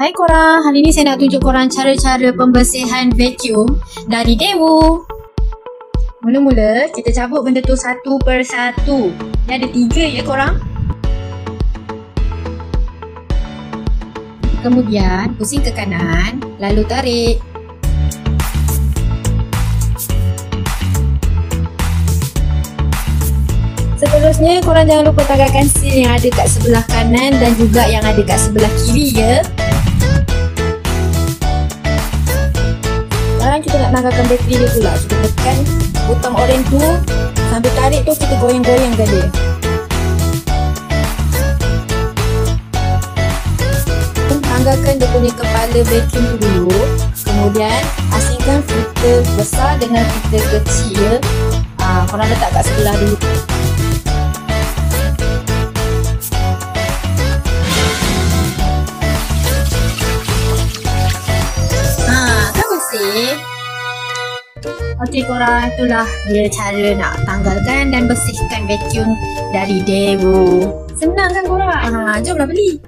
Hai korang, hari ni saya nak tunjuk korang cara-cara pembersihan vacuum dari Dewo. Mula-mula kita cabut benda tu satu per satu. Ni ada 3 ya korang. Kemudian pusing ke kanan, lalu tarik. Seterusnya korang jangan lupa tagakkan seal yang ada kat sebelah kanan dan juga yang ada kat sebelah kiri ya. Sekarang kita nak tagakkan bateri dia pula. Kita tekan butang oren tu, sambil tarik tu kita goyang-goyangkan dia. Tanggalkan dia punya kepala vacuum tu dulu. Kemudian asingkan filter besar dengan filter kecil. Korang letak kat sebelah dulu. Kan bersih. Okey korang, itulah dia cara nak tanggalkan dan bersihkan vacuum dari Dewo. Senang kan korang? Jomlah beli.